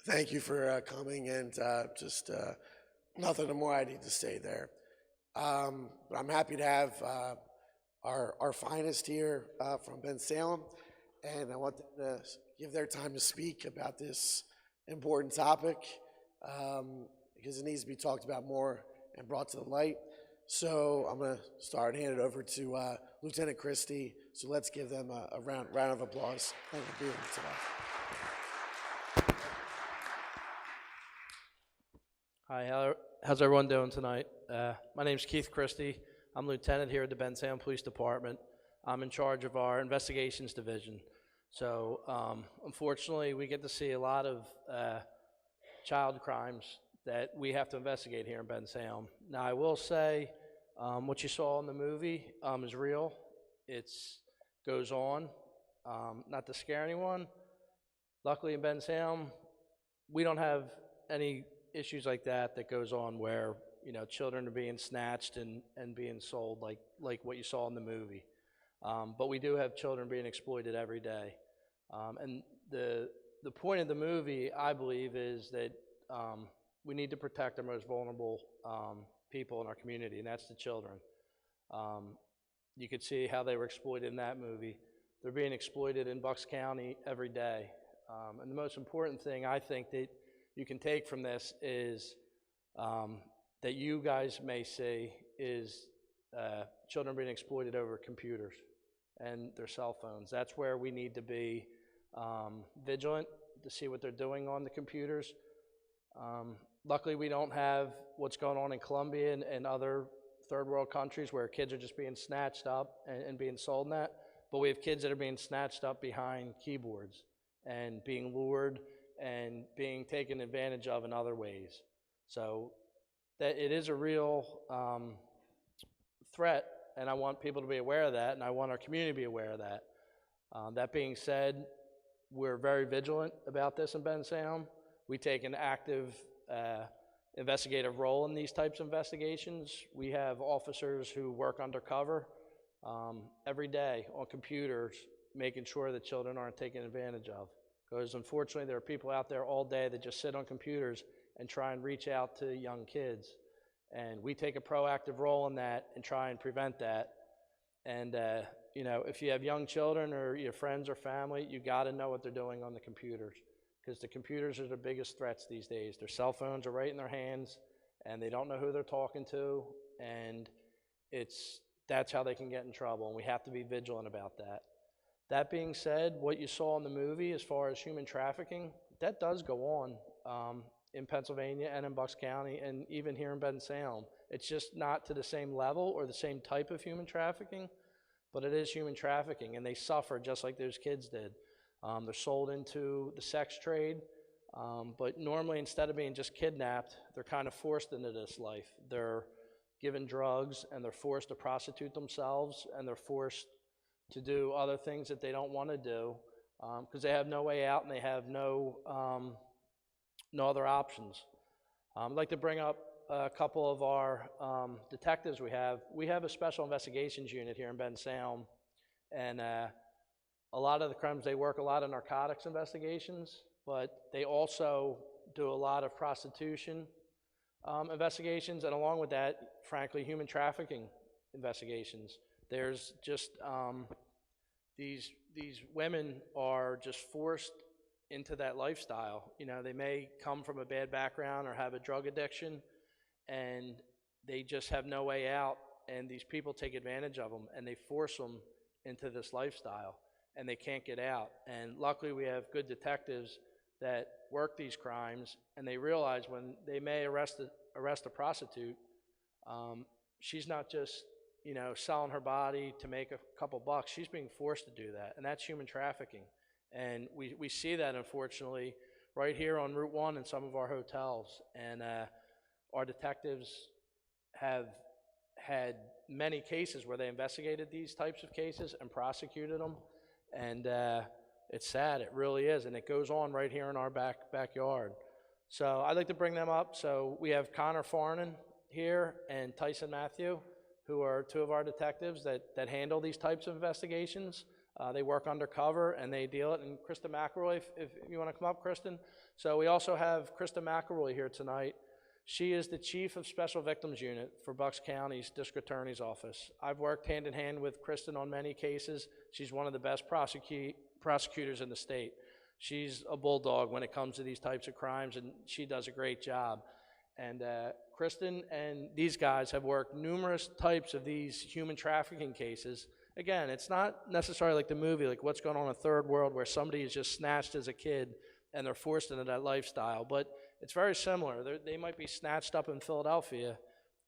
Thank you for coming, and just nothing more I need to say there. But I'm happy to have our finest here from Bensalem, and I want them to give their time to speak about this important topic because it needs to be talked about more and brought to the light. So I'm going to start and hand it over to Lieutenant Christie. So let's give them a round of applause. Thank you for being here today. Hi, how's everyone doing tonight? My name's Keith Christie. I'm lieutenant here at the Bensalem Police Department. I'm in charge of our investigations division. So unfortunately, we get to see a lot of child crimes that we have to investigate here in Bensalem. Now, I will say what you saw in the movie is real. It goes on, not to scare anyone. Luckily in Bensalem, we don't have any issues like that goes on where children are being snatched and being sold like what you saw in the movie. But we do have children being exploited every day. And the point of the movie, I believe, is that we need to protect our most vulnerable people in our community, and that's the children. You could see how they were exploited in that movie. They're being exploited in Bucks County every day. And the most important thing I think that you can take from this is that you guys may see is children being exploited over computers and their cell phones. That's where we need to be vigilant to see what they're doing on the computers. Luckily, we don't have what's going on in Colombia and other third world countries where kids are just being snatched up and being sold in that. But we have kids that are being snatched up behind keyboards and being lured and being taken advantage of in other ways. So that it is a real threat, and I want people to be aware of that, and I want our community to be aware of that. That being said, we're very vigilant about this in Bensalem. We take an active investigative role in these types of investigations. We have officers who work undercover every day on computers, making sure that children aren't taken advantage of. Because unfortunately, there are people out there all day that just sit on computers and try and reach out to young kids. And we take a proactive role in that and try and prevent that. And if you have young children or your friends or family, you got to know what they're doing on the computers, because the computers are the biggest threats these days. Their cell phones are right in their hands, and they don't know who they're talking to, and that's how they can get in trouble, and we have to be vigilant about that. That being said, what you saw in the movie as far as human trafficking, that does go on in Pennsylvania and in Bucks County and even here in Bensalem. It's just not to the same level or the same type of human trafficking, but it is human trafficking, and they suffer just like those kids did. They're sold into the sex trade, but normally instead of being just kidnapped, they're kind of forced into this life. They're given drugs, and they're forced to prostitute themselves, and they're forced to do other things that they don't want to do because they have no way out and they have no other options. I'd like to bring up a couple of our detectives we have. We have a special investigations unit here in Bensalem, and a lot of the crimes, they work a lot in narcotics investigations, but they also do a lot of prostitution investigations, and along with that, frankly, human trafficking investigations. There's just these women are just forced into that lifestyle. They may come from a bad background or have a drug addiction, and they just have no way out, and these people take advantage of them, and they force them into this lifestyle, and they can't get out. And luckily, we have good detectives that work these crimes, and they realize when they may arrest a prostitute, she's not just selling her body to make a couple bucks. She's being forced to do that, and that's human trafficking. And we see that, unfortunately, right here on Route 1 in some of our hotels. And our detectives have had many cases where they investigated these types of cases and prosecuted them. And it's sad, it really is, and it goes on right here in our backyard. So I'd like to bring them up. So we have Connor Farnan here and Tyson Matthew, who are two of our detectives that handle these types of investigations. They work undercover and they deal it. And Krista McElroy, if you want to come up, Kristen. So we also have Krista McElroy here tonight. She is the Chief of Special Victims Unit for Bucks County's District Attorney's Office. I've worked hand in hand with Kristen on many cases. She's one of the best prosecutors in the state. She's a bulldog when it comes to these types of crimes, and she does a great job. And Kristen and these guys have worked numerous types of these human trafficking cases. Again, it's not necessarily like the movie, like what's going on in Third World, where somebody is just snatched as a kid and they're forced into that lifestyle. But it's very similar. They might be snatched up in Philadelphia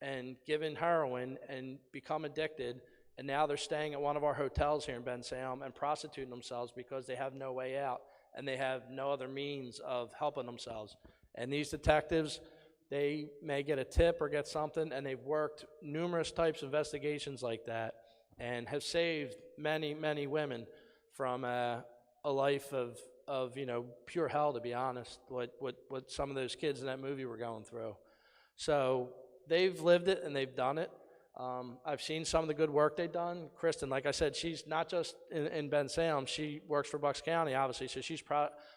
and given heroin and become addicted, and now they're staying at one of our hotels here in Bensalem and prostituting themselves because they have no way out and they have no other means of helping themselves. And these detectives, they may get a tip or get something, and they've worked numerous types of investigations like that and have saved many, many women from a life of pure hell, to be honest, what some of those kids in that movie were going through. So they've lived it and they've done it. I've seen some of the good work they've done. Kristen, like I said, she's not just in Bensalem. She works for Bucks County, obviously, so she's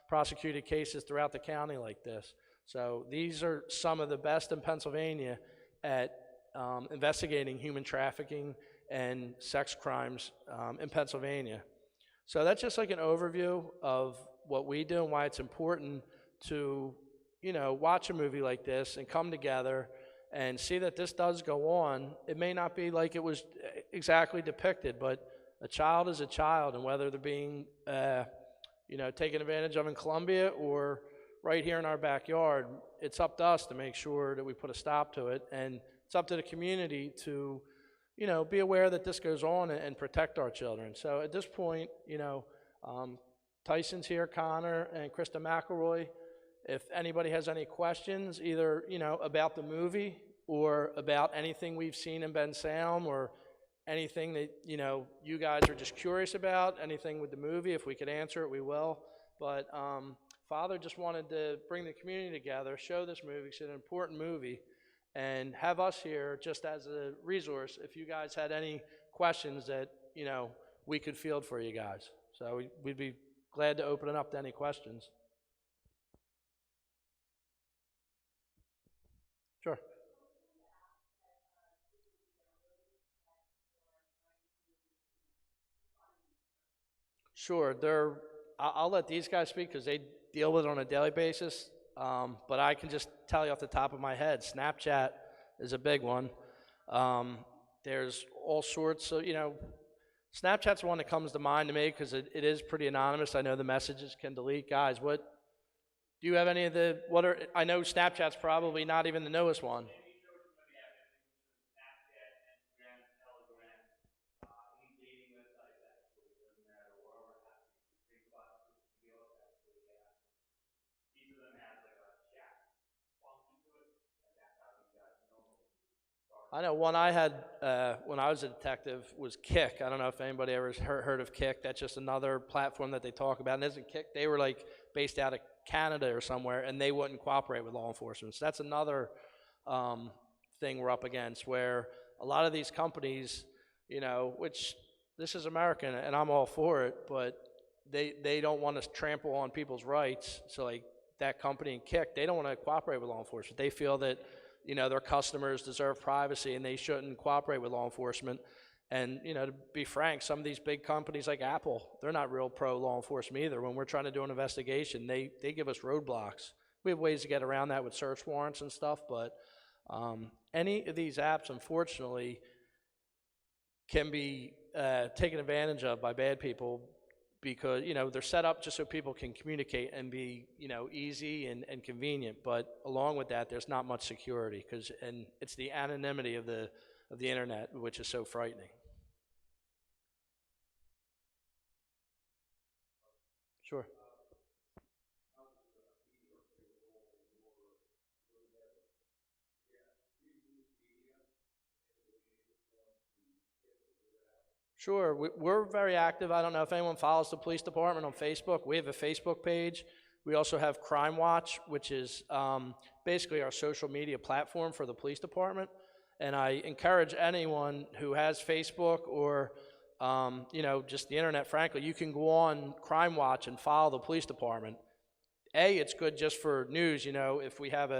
prosecuted cases throughout the county like this. So these are some of the best in Pennsylvania at investigating human trafficking and sex crimes in Pennsylvania. So that's just like an overview of what we do and why it's important to, watch a movie like this and come together and see that this does go on. It may not be like it was exactly depicted, but a child is a child, and whether they're being, taken advantage of in Colombia or right here in our backyard, it's up to us to make sure that we put a stop to it, and it's up to the community to, be aware that this goes on and protect our children. So at this point, Tyson's here, Connor, and Krista McElroy. If anybody has any questions, either, about the movie or about anything we've seen in Bensalem or anything that, you guys are just curious about, anything with the movie, if we could answer it, we will. But Father just wanted to bring the community together, show this movie. It's an important movie, and have us here just as a resource if you guys had any questions that, we could field for you guys. So we'd be glad to open it up to any questions. Sure. Sure. I'll let these guys speak because they deal with it on a daily basis. But I can just tell you off the top of my head, Snapchat is a big one. There's all sorts of, Snapchat's one that comes to mind to me because it is pretty anonymous. I know the messages can delete. Guys, do you have any of I know Snapchat's probably not even the newest one. I know one I had when I was a detective was Kick. I don't know if anybody ever heard of Kick. That's just another platform that they talk about. And isn't Kick, they were like based out of Canada or somewhere, and they wouldn't cooperate with law enforcement. So that's another thing we're up against, where a lot of these companies, which this is American and I'm all for it, but they don't want to trample on people's rights. So like that company in Kick, they don't want to cooperate with law enforcement. They feel that their customers deserve privacy and they shouldn't cooperate with law enforcement. And, to be frank, some of these big companies like Apple, they're not real pro law enforcement either. When we're trying to do an investigation, they give us roadblocks. We have ways to get around that with search warrants and stuff, but any of these apps, unfortunately, can be taken advantage of by bad people because, they're set up just so people can communicate and be, easy and convenient. But along with that, there's not much security and it's the anonymity of the internet, which is so frightening. Sure. Sure, we're very active. I don't know if anyone follows the police department on Facebook. We have a Facebook page. We also have Crime Watch, which is basically our social media platform for the police department. And I encourage anyone who has Facebook or just the internet, frankly, you can go on Crime Watch and follow the police department. It's good just for news. If we have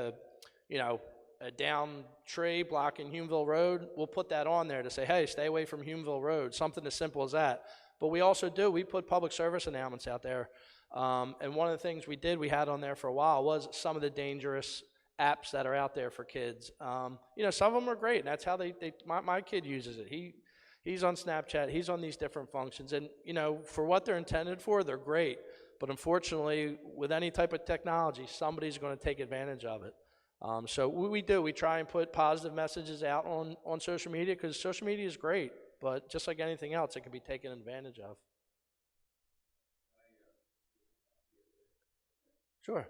you know, a down tree blocking Humeville Road, we'll put that on there to say, hey, stay away from Humeville Road, something as simple as that. But we put public service announcements out there. And one of the things we had on there for a while was some of the dangerous apps that are out there for kids. Some of them are great, and that's how my kid uses it. He's on Snapchat, he's on these different functions, and for what they're intended for, they're great. But unfortunately, with any type of technology, somebody's going to take advantage of it. So we try and put positive messages out on social media, because social media is great, but just like anything else, it can be taken advantage of. Sure.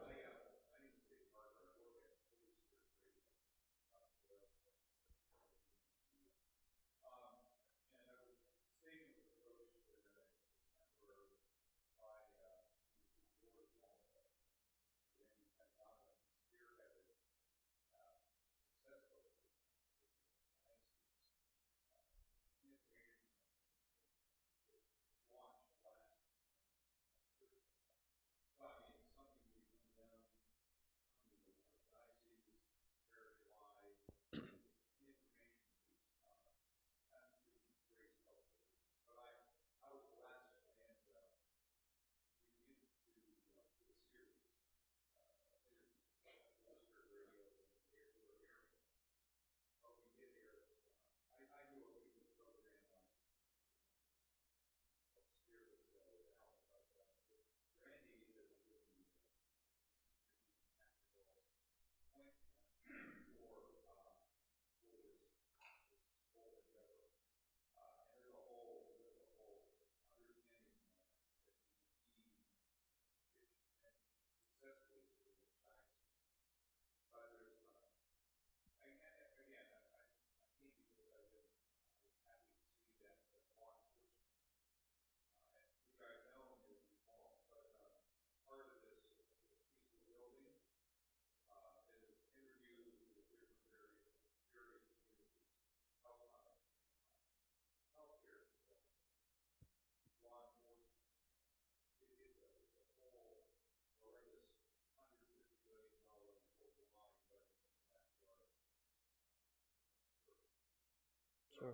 Sure.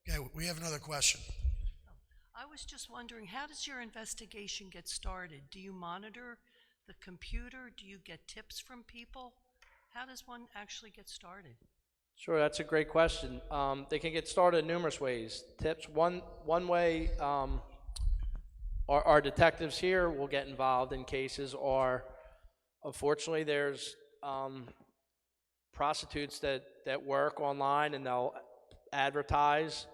Okay, we have another question. I was just wondering, how does your investigation get started? Do you monitor the computer? Do you get tips from people? How does one actually get started? Sure, that's a great question. They can get started in numerous ways. Tips. One way, our detectives here will get involved in cases, or unfortunately there's prostitutes that work online, and they'll advertise,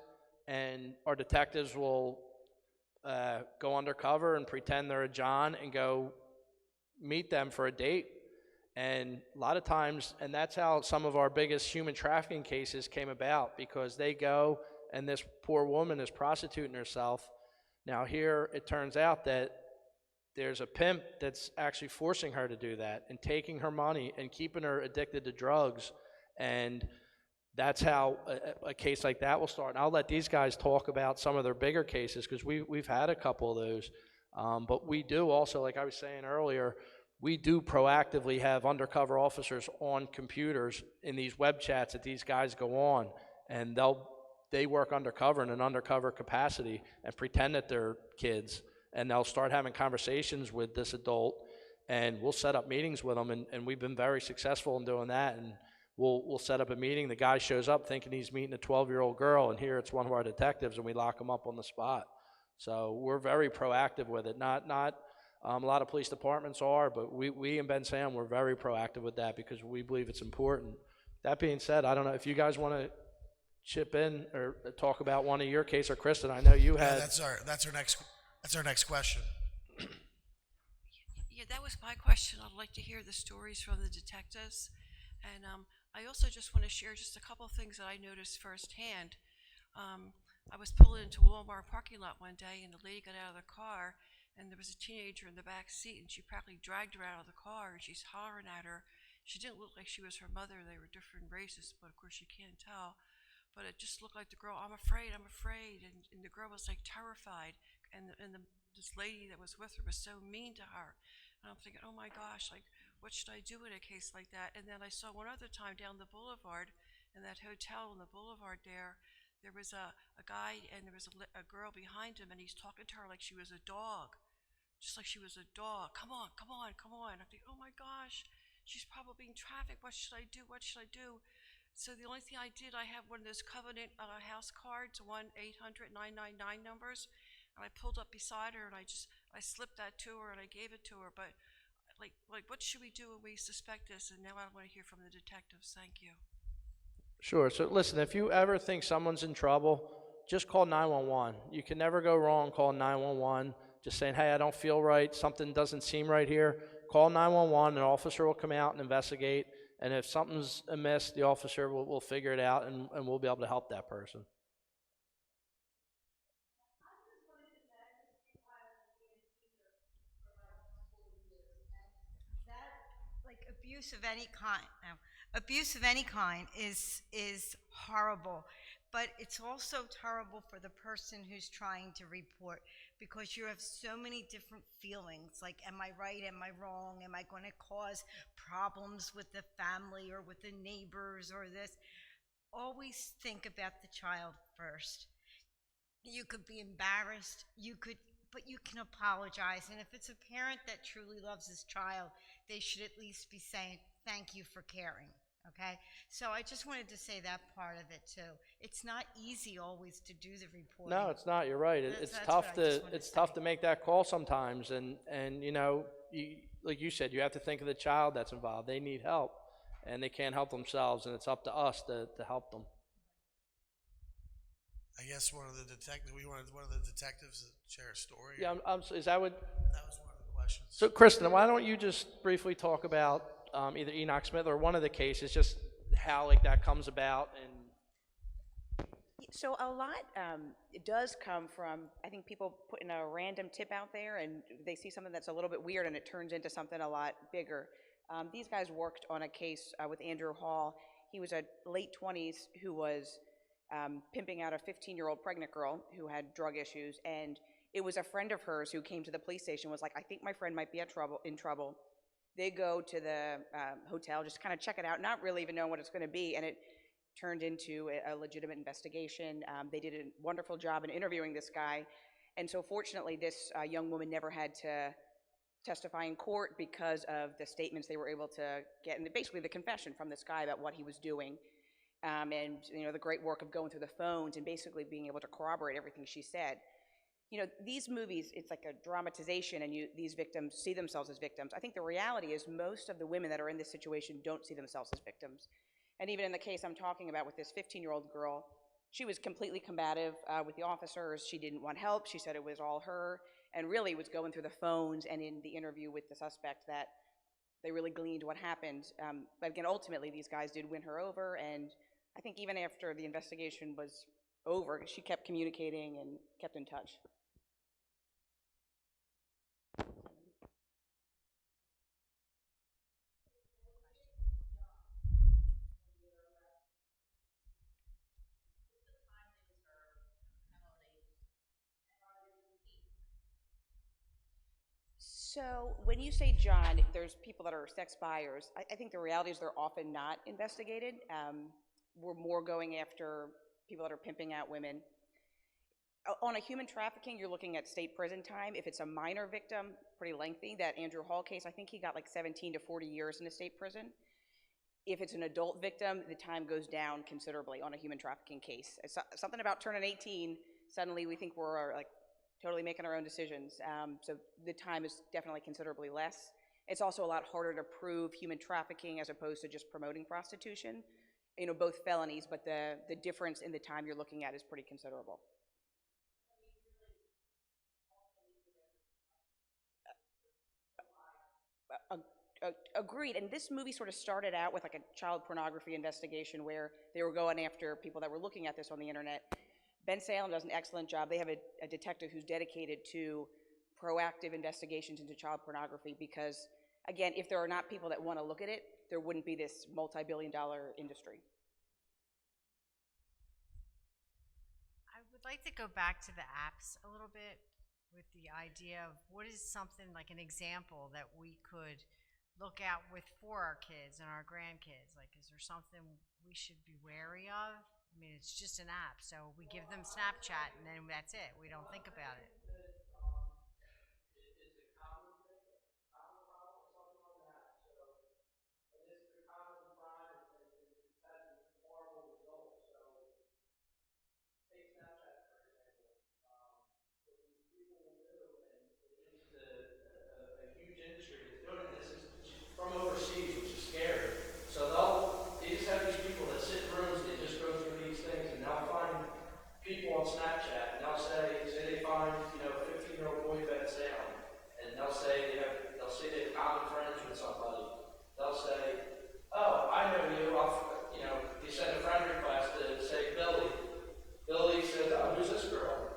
and our detectives will go undercover and pretend they're a John and go meet them for a date. And a lot of times, and that's how some of our biggest human trafficking cases came about, because they go and this poor woman is prostituting herself. Now here it turns out that there's a pimp that's actually forcing her to do that and taking her money and keeping her addicted to drugs. And that's how a case like that will start. And I'll let these guys talk about some of their bigger cases, because we've had a couple of those. But we do also, like I was saying earlier, we do proactively have undercover officers on computers in these web chats that these guys go on, and they work undercover in an undercover capacity and pretend that they're kids, and they'll start having conversations with this adult, and we'll set up meetings with them, and we've been very successful in doing that. And we'll set up a meeting. The guy shows up thinking he's meeting a 12-year-old girl, and here it's one of our detectives, and we lock him up on the spot. So we're very proactive with it. Not a lot of police departments are, but we in Bensalem, we're very proactive with that because we believe it's important. That being said, I don't know if you guys want to chip in or talk about one of your case, or Kristen, I know you Yeah, had. that's our next question. Yeah, that was my question. I'd like to hear the stories from the detectives. And I also just want to share just a couple of things that I noticed firsthand. I was pulling into a Walmart parking lot one day, and the lady got out of the car, and there was a teenager in the back seat, and she practically dragged her out of the car, and she's hollering at her. She didn't look like she was her mother. They were different races, but of course you can't tell. but it just looked like the girl, I'm afraid, and the girl was like terrified, and this lady that was with her was so mean to her, and I'm thinking, oh my gosh, like what should I do in a case like that? And then I saw one other time down the boulevard, in that hotel on the boulevard there was a guy and there was a girl behind him, and he's talking to her like she was a dog, just like she was a dog. Come on, come on, come on. I think, oh my gosh, she's probably being trafficked. What should I do? What should I do? So the only thing I did, I have one of those Covenant house cards, 1-800-999 numbers, and I pulled up beside her and I slipped that to her and I gave it to her. But like what should we do when we suspect this? And now I want to hear from the detectives. Thank you. Sure. So listen, if you ever think someone's in trouble, just call 911. You can never go wrong calling 911. Just saying, hey, I don't feel right. Something doesn't seem right here. Call 911. An officer will come out and investigate. And if something's amiss, the officer will figure it out, and we'll be able to help that person. That, like, abuse of any kind is horrible, but it's also terrible for the person who's trying to report, because you have so many different feelings, like, am I right, am I wrong, am I going to cause problems with the family or with the neighbors or this. Always think about the child first. You could be embarrassed, but you can apologize. And if it's a parent that truly loves his child, they should at least be saying, thank you for caring, okay? So I just wanted to say that part of it too. It's not easy always to do the reporting. No, it's not. You're right. That's It's what tough I to just wanted it's to tough say. to make that call sometimes, and you know, like you said, you have to think of the child that's involved. They need help, and they can't help themselves, and it's up to us to help them. I guess one of the detectives to share a story. Yeah, is that what? That was one of the questions. So, Kristen, why don't you just briefly talk about either Enoch Smith or one of the cases, just how like that comes about, and So a lot it does come from, I think, people putting a random tip out there and they see something that's a little bit weird and it turns into something a lot bigger. These guys worked on a case with Andrew Hall. He was a late 20s who was pimping out a 15-year-old pregnant girl who had drug issues, and it was a friend of hers who came to the police station, was like, I think my friend might be in trouble. They go to the hotel, just kind of check it out, not really even knowing what it's going to be, and it turned into a legitimate investigation. They did a wonderful job in interviewing this guy, and so fortunately this young woman never had to testify in court because of the statements they were able to get, and basically the confession from this guy about what he was doing. And you know, the great work of going through the phones and basically being able to corroborate everything she said. You know, these movies, it's like a dramatization, and these victims see themselves as victims. I think the reality is most of the women that are in this situation don't see themselves as victims. And even in the case I'm talking about with this 15-year-old girl, she was completely combative with the officers. She didn't want help. She said it was all her, and really was going through the phones and in the interview with the suspect that they really gleaned what happened. But again, ultimately, these guys did win her over, and I think even after the investigation was over, she kept communicating and kept in touch. So when you say John, there's people that are sex buyers. I think the reality is they're often not investigated. We're more going after people that are pimping out women. On a human trafficking, you're looking at state prison time. If it's a minor victim, pretty lengthy. That Andrew Hall case, I think he got like 17 to 40 years in a state prison. If it's an adult victim, the time goes down considerably on a human trafficking case. It's something about turning 18, suddenly we think we're like totally making our own decisions. So the time is definitely considerably less. It's also a lot harder to prove human trafficking as opposed to just promoting prostitution. You know, both felonies, but the difference in the time you're looking at is pretty considerable. Agreed, and this movie sort of started out with like a child pornography investigation where they were going after people that were looking at this on the internet. Bensalem does an excellent job. They have a detective who's dedicated to proactive investigations into child pornography because, again, if there are not people that want to look at it, there wouldn't be this multi-billion-dollar industry. like to go back to the apps a little bit with the idea of what is something like an example that we could look out with for our kids and our grandkids. Like, is there something we should be wary of? I mean, it's just an app, so we give them Snapchat and then that's it. We don't think about it. It's a common thing, common problem, or something like that. So, and this is a common crime, and it's had some horrible results. So, take Snapchat for example. What these people will do, and this is a huge industry that's doing it. This is from overseas, which is scary. So they just have these people that sit in rooms, they just go through these things, and they'll find people on Snapchat, and they'll say they find, 15-year-old boy Bensalem, and they'll say they have common friends with somebody. They'll say, oh, I know you. They send a friend request to say Billy. Billy says, oh, who's this girl?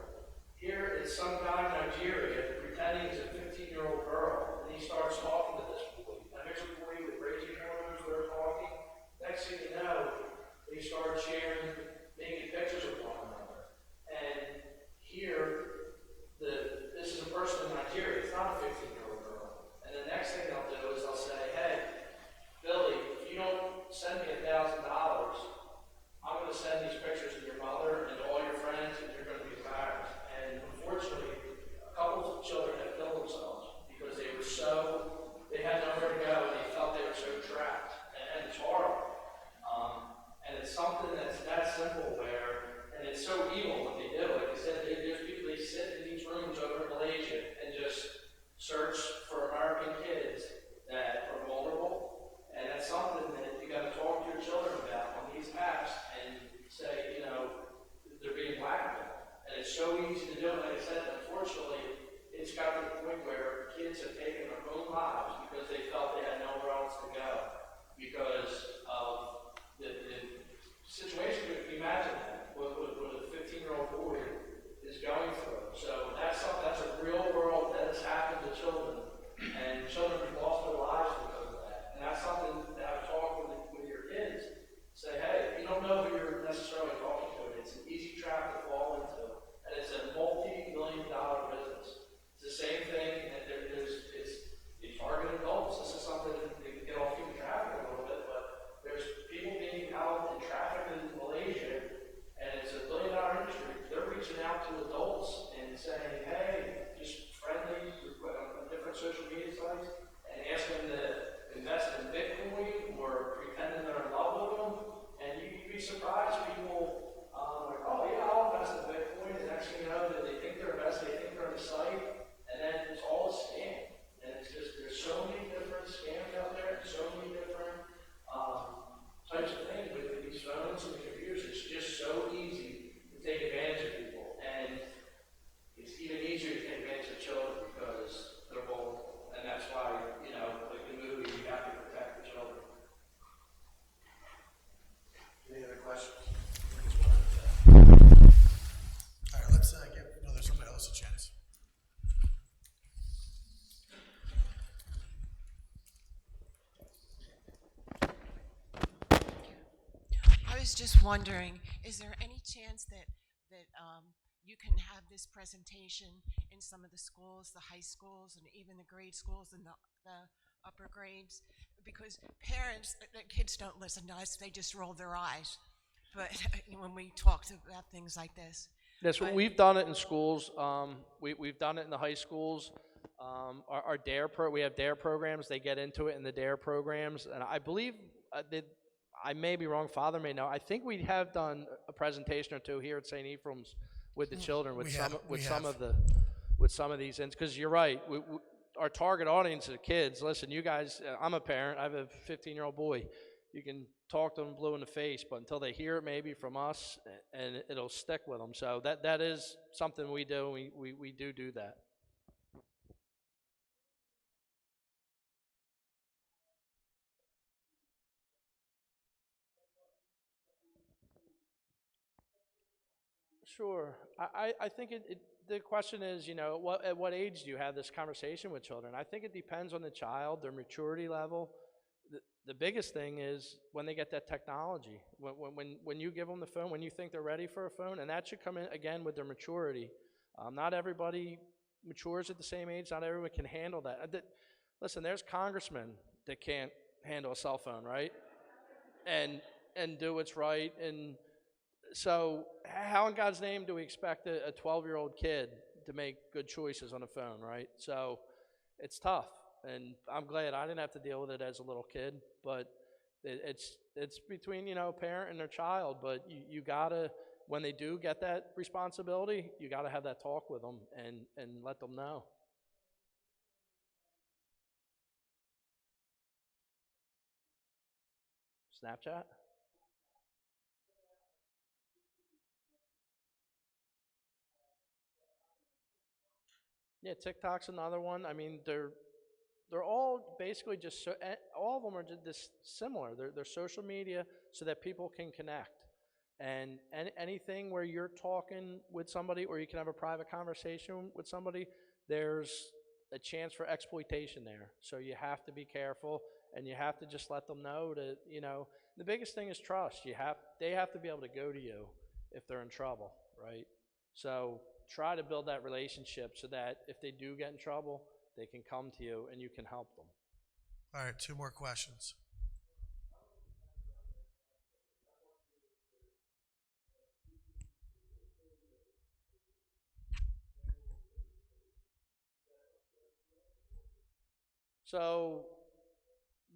Here it's some guy in Nigeria pretending he's a 15-year-old girl, and he starts talking to this boy. Now here's a boy with raging hormones, they're talking. Next thing you know, they start sharing naked pictures of one another. And here, this is a person in Nigeria, it's not a 15-year-old girl. And the next thing they'll do is they'll say, hey, Billy, if you don't send me $1,000, I'm going to send these pictures to your mother and to all your friends, and you're going to be embarrassed. And unfortunately, a couple of children have killed themselves because they had nowhere to go, and they felt they were so trapped. And it's horrible. And it's something that's that simple and it's so evil when they do it. Like I said, there's people, they sit in these rooms over in Malaysia and just search for American kids that are vulnerable. And that's something that you got to talk to your children about on these apps and say, they're being blackmailed. And it's so easy to do. Like I said, unfortunately, it's got to the point where kids have taken their own lives because they felt they had nowhere else to go because of the situation. You can imagine that, what a 15-year-old boy is going through. So that's a real world that has happened to children, and children have lost their lives because of that. And that's something to have a talk with your kids. Say, hey, you don't know who you're necessarily talking to. It's an easy trap to fall into, and it's a multi-million-dollar business. It's the same thing, and they target adults. This is something that they can get off human trafficking a little bit, but there's people being held and trafficked in Malaysia, and it's a billion-dollar industry. They're reaching out to adults and saying, hey, just friendly, on different social media sites, and ask them to invest in Bitcoin or pretending they're in love with them. And you'd be surprised, people like, oh yeah, I'll invest in Bitcoin, and next thing you know, that they think they're investing, they think they're on the site, and then it's all a scam. And it's just, there's so many different scams out there, and so many different types of things with these phones and the computers. It's just so easy to take advantage of people, and it's even easier to take advantage of children because they're vulnerable, and that's why, like the movie, you have to protect the children. Any other questions? All right, let's give somebody else a chance. I was just wondering, is there any chance that you can have this presentation in some of the schools, the high schools, and even the grade schools and the upper grades? Because parents, the kids don't listen to us; they just roll their eyes. But when we talk about things like this, Yes, we've done it in schools. We've done it in the high schools. Our we have DARE programs. They get into it in the DARE programs, and I believe I may be wrong. Father may know. I think we have done a presentation or two here at St. Ephraim's with the children, with some of these, because you're right. Our target audience are kids. Listen, you guys. I'm a parent. I have a 15-year-old boy. You can talk to them blue in the face, but until they hear it maybe from us, and it'll stick with them. So that is something we do. We do that. Sure. I think the question is, at what age do you have this conversation with children? I think it depends on the child, their maturity level, the biggest thing is when they get that technology. When you give them the phone, when you think they're ready for a phone, and that should come in again with their maturity. Not everybody matures at the same age. Not everyone can handle that. Listen, there's congressmen that can't handle a cell phone, right? And do what's right. And so, how in God's name do we expect a 12-year-old kid to make good choices on a phone, right? So, it's tough, and I'm glad I didn't have to deal with it as a little kid. But it's between parent and their child. But you gotta, when they do get that responsibility, you gotta have that talk with them and let them know. Snapchat. Yeah, TikTok's another one. I mean, they're all basically just all of them are just similar. They're social media so that people can connect. And anything where you're talking with somebody or you can have a private conversation with somebody, there's a chance for exploitation there. So you have to be careful and you have to just let them know that, the biggest thing is trust. They have to be able to go to you if they're in trouble, right? So try to build that relationship so that if they do get in trouble, they can come to you and you can help them. All right, two more questions. So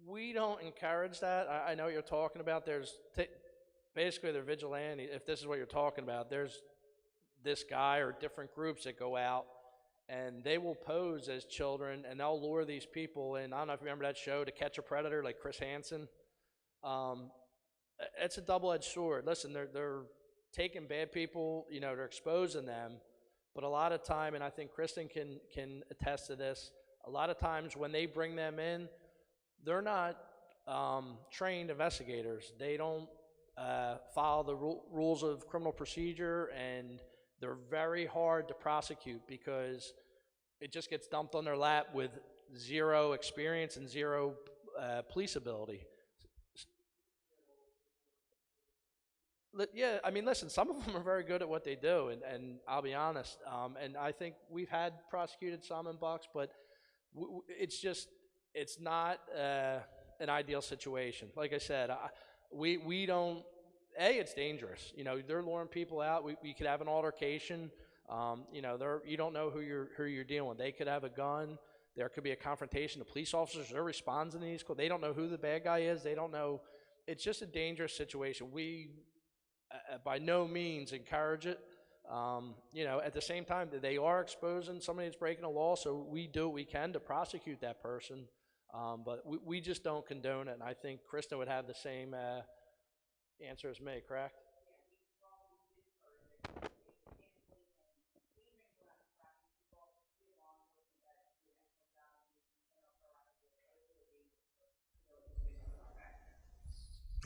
we don't encourage that. I know what you're talking about. Basically they're vigilante. If this is what you're talking about, there's this guy or different groups that go out and they will pose as children and they'll lure these people in. I don't know if you remember that show, To Catch a Predator, like Chris Hansen. It's a double-edged sword. Listen, they're taking bad people, they're exposing them, but a lot of time, and I think Kristen can attest to this, a lot of times when they bring them in, they're not trained investigators. They don't follow the rules of criminal procedure, and they're very hard to prosecute because it just gets dumped on their lap with zero experience and zero police ability. Yeah, I mean, listen, some of them are very good at what they do, and I'll be honest. And I think we've had prosecuted some in Bucks, but it's not an ideal situation. Like I said, we don't. It's dangerous. They're luring people out. We could have an altercation. You don't know who you're dealing with. They could have a gun. There could be a confrontation. The police officers, they're responding to these calls. They don't know who the bad guy is. They don't know. It's just a dangerous situation. We by no means encourage it. At the same time, they are exposing somebody that's breaking a law, so we do what we can to prosecute that person. But we just don't condone it, and I think Krista would have the same answer as me, correct?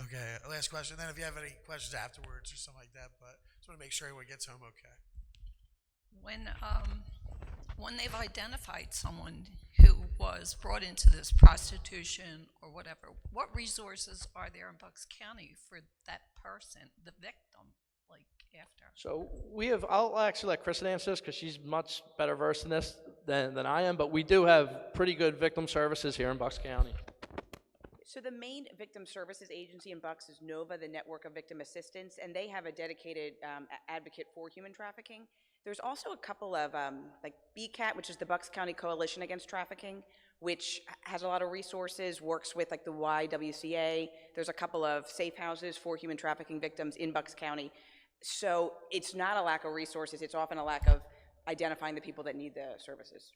Okay, last question. Then if you have any questions afterwards or something like that, but just want to make sure everyone gets home okay. When they've identified someone who was brought into this prostitution or whatever, what resources are there in Bucks County for that person, the victim, like after? So I'll actually let Kristen answer this because she's much better versed in this than I am, but we do have pretty good victim services here in Bucks County. So the main victim services agency in Bucks is NOVA, the Network of Victim Assistance, and they have a dedicated advocate for human trafficking. There's also a couple of, like BCAT, which is the Bucks County Coalition Against Trafficking, which has a lot of resources, works with like the YWCA. There's a couple of safe houses for human trafficking victims in Bucks County. So it's not a lack of resources, it's often a lack of identifying the people that need the services.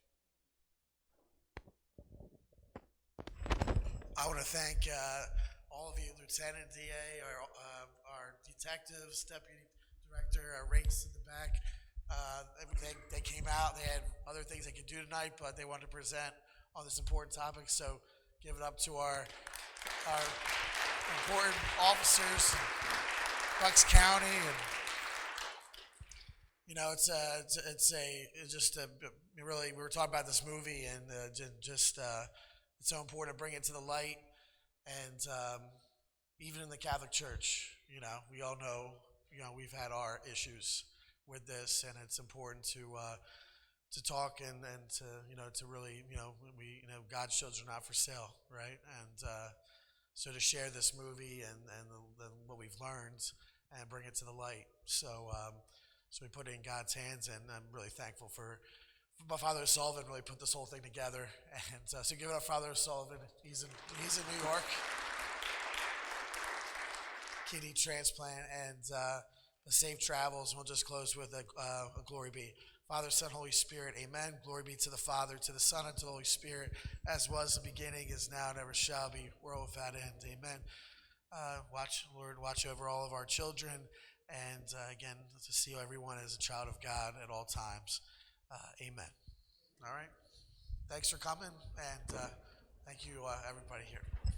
I want to thank all of you, Lieutenant DA, our detectives, Deputy Director, our ranks in the back. They came out. They had other things they could do tonight, but they wanted to present on this important topic. So give it up to our important officers in Bucks County, and really, we were talking about this movie, and it's so important to bring it to the light And even in the Catholic Church, we all know, we've had our issues with this, and it's important to talk and to really, God's children are not for sale, right? And so to share this movie and what we've learned and bring it to the light. So we put it in God's hands, and I'm really thankful for my Father Sullivan really put this whole thing together. And so give it up, Father Sullivan. He's in New York, kidney transplant, and the safe travels. We'll just close with a glory be. Father, Son, Holy Spirit, amen. Glory be to the Father, to the Son, and to the Holy Spirit, as was the beginning, is now, and ever shall be, world without end. Amen. Lord, watch over all of our children, and again, to see everyone as a child of God at all times. Amen. All right. Thanks for coming, and thank you, everybody here.